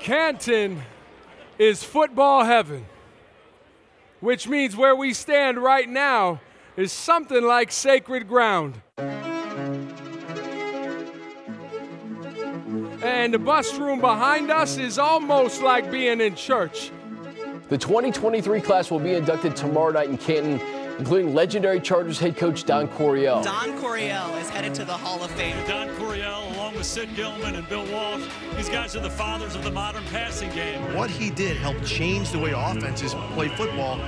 Canton is football heaven, which means where we stand right now is something like sacred ground. And the bus room behind us is almost like being in church. The 2023 class will be inducted tomorrow night in Canton, including legendary Chargers head coach Don Coryell. Don Coryell is headed to the Hall of Fame. Don Coryell, along with Sid Gilman and Bill Walsh, these guys are the fathers of the modern passing game. What he did helped change the way offenses play football.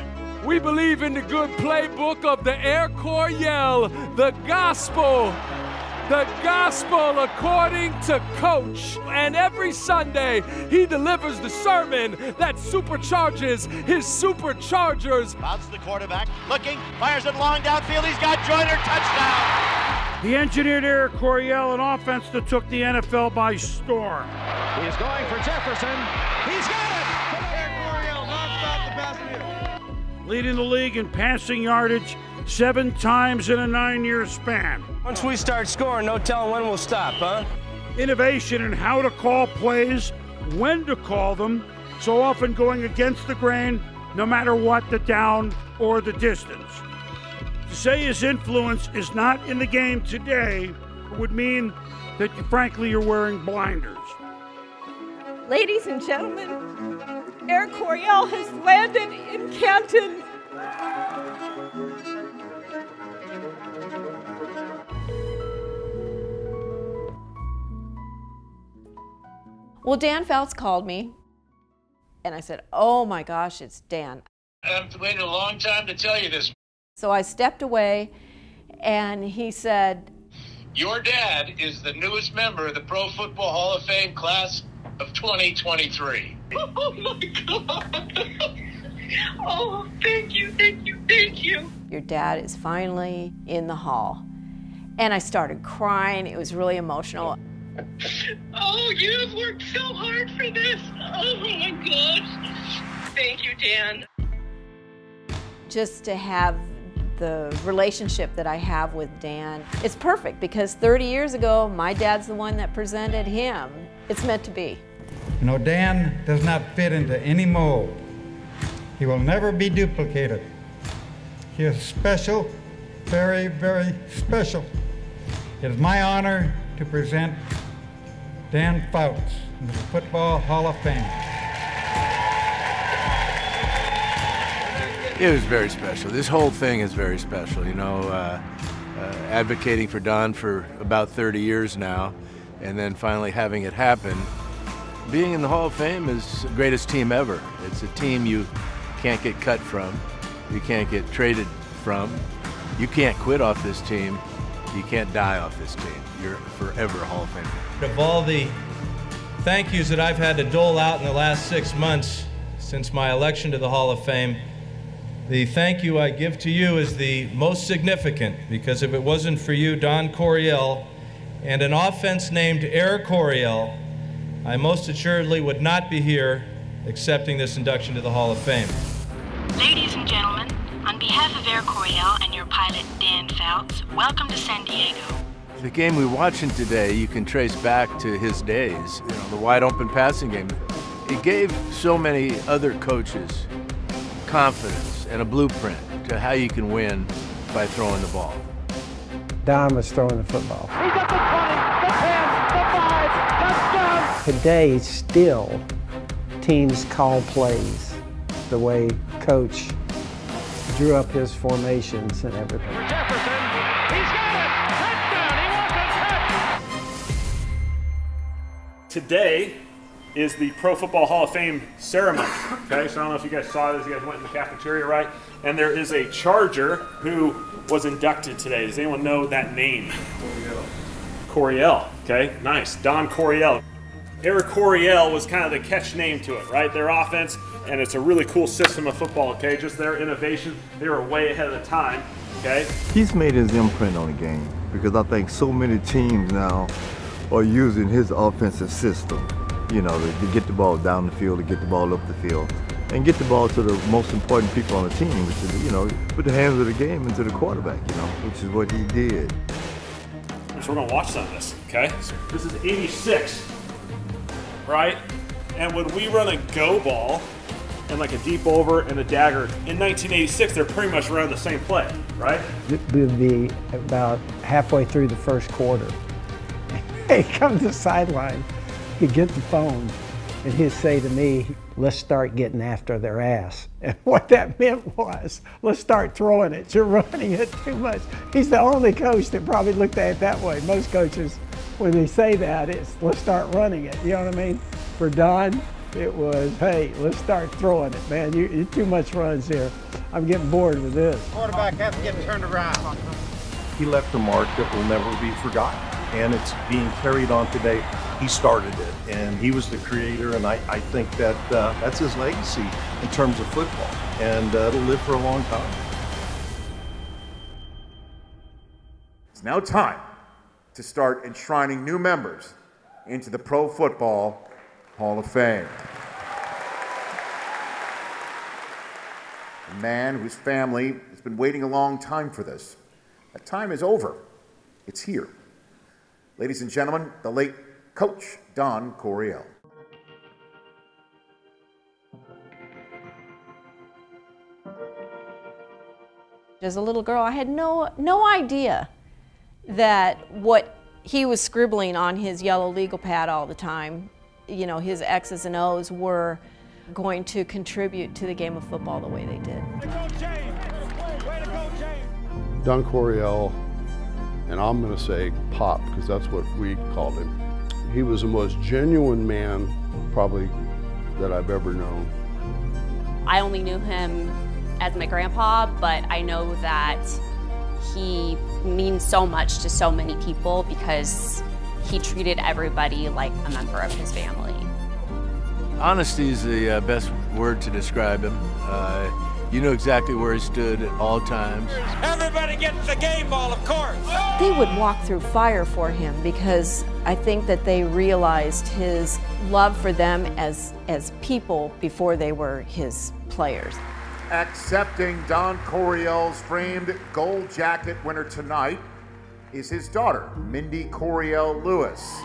We believe in the good playbook of the Air Coryell, the gospel according to Coach. And every Sunday, he delivers the sermon that supercharges his superchargers. Bounces the quarterback, looking, fires it long downfield. He's got Joyner, touchdown. He engineered Air Coryell, an offense that took the NFL by storm. He's going for Jefferson. He's got it. Air Coryell nonstop the passing game. Leading the league in passing yardage 7 times in a 9-year span. Once we start scoring, no telling when we'll stop, huh? Innovation in how to call plays, when to call them, so often going against the grain, no matter what the down or the distance. To say his influence is not in the game today would mean that, frankly, you're wearing blinders. Ladies and gentlemen, Air Coryell has landed in Canton. Well, Dan Fouts called me, and I said, oh my gosh, it's Dan. I've waited a long time to tell you this. So I stepped away, and he said, your dad is the newest member of the Pro Football Hall of Fame class of 2023. Oh my God. Oh, thank you, thank you, thank you. Your dad is finally in the hall. And I started crying. It was really emotional. Oh, you've worked so hard for this. Oh my gosh. Thank you, Dan. Just to have the relationship that I have with Dan, it's perfect because 30 years ago, my dad's the one that presented him. It's meant to be. You know, Dan does not fit into any mold. He will never be duplicated. He is special, very, very special. It is my honor to present Dan Fouts into the Football Hall of Fame. It was very special. This whole thing is very special. You know, advocating for Don for about 30 years now, and then finally having it happen. Being in the Hall of Fame is the greatest team ever. It's a team you can't get cut from, you can't get traded from, you can't quit off this team, you can't die off this team. You're forever a Hall of Famer. Of all the thank yous that I've had to dole out in the last 6 months since my election to the Hall of Fame, the thank you I give to you is the most significant, because if it wasn't for you, Don Coryell, and an offense named Air Coryell, I most assuredly would not be here accepting this induction to the Hall of Fame. Ladies and gentlemen, on behalf of Air Coryell and your pilot Dan Fouts, welcome to San Diego. The game we're watching today, you can trace back to his days. You know, the wide open passing game. It gave so many other coaches confidence and a blueprint to how you can win by throwing the ball. Don was throwing the football. He's at the 20, the 10, the 5, touchdown! Today, still, teams call plays the way Coach drew up his formations and everything. Jefferson, he's got it! Touchdown! He wants a touch! Today is the Pro Football Hall of Fame ceremony. Okay, so I don't know if you guys saw this. You guys went in the cafeteria, right? And there is a Charger who was inducted today. Does anyone know that name? Coryell. Okay, nice. Don Coryell. Air Coryell was kind of the catch name to it, right? Their offense, and it's a really cool system of football, okay? Just their innovation, they were way ahead of the time, okay? He's made his imprint on the game because I think so many teams now are using his offensive system, you know, to get the ball down the field, to get the ball up the field, and get the ball to the most important people on the team, which is, you know, put the hands of the game into the quarterback, you know, which is what he did. So we're gonna watch some of this, okay? So this is 86, right? And when we run a go ball and like a deep over and a dagger, in 1986, they're pretty much around the same play, right? It would be about halfway through the first quarter. He'd come to the sideline, he'd get the phone, and he'd say to me, let's start getting after their ass. And what that meant was, let's start throwing it. You're running it too much. He's the only coach that probably looked at it that way. Most coaches, when they say that, it's let's start running it. You know what I mean? For Don, it was, hey, let's start throwing it, man. You too much runs here. I'm getting bored with this. Quarterback has to get turned around. He left a mark that will never be forgotten, and it's being carried on today. He started it, and he was the creator, and I think that that's his legacy in terms of football, and it'll live for a long time. It's now time to start enshrining new members into the Pro Football Hall of Fame. A man whose family has been waiting a long time for this. That time is over. It's here. Ladies and gentlemen, the late Coach Don Coryell. As a little girl, I had no idea that what he was scribbling on his yellow legal pad all the time, you know, his X's and O's were going to contribute to the game of football the way they did. Don Coryell, and I'm going to say Pop, because that's what we called him. He was the most genuine man, probably, that I've ever known. I only knew him as my grandpa, but I know that he means so much to so many people because he treated everybody like a member of his family. Honesty is the best word to describe him. You know exactly where he stood at all times. Everybody gets the game ball, of course. They would walk through fire for him because I think that they realized his love for them as people before they were his players. Accepting Don Coryell's framed gold jacket winner tonight is his daughter, Mindy Coryell Lewis.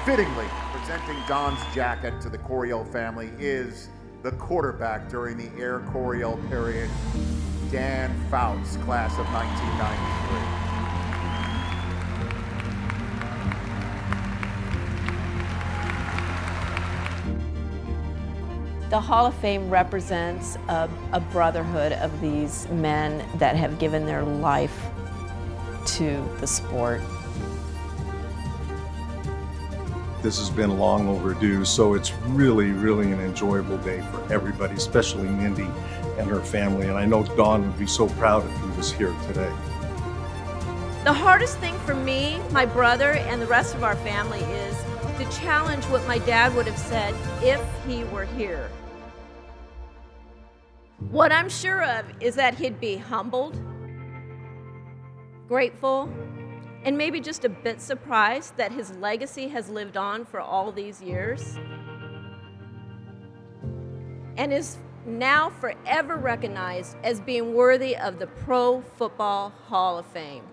Fittingly presenting Don's jacket to the Coryell family is the quarterback during the Air Coryell period, Dan Fouts, class of 1993. The Hall of Fame represents a brotherhood of these men that have given their life to the sport. This has been long overdue, so it's really, really an enjoyable day for everybody, especially Mindy and her family, and I know Don would be so proud if he was here today. The hardest thing for me, my brother, and the rest of our family is to challenge what my dad would have said if he were here. What I'm sure of is that he'd be humbled, grateful, and maybe just a bit surprised that his legacy has lived on for all these years and is now forever recognized as being worthy of the Pro Football Hall of Fame.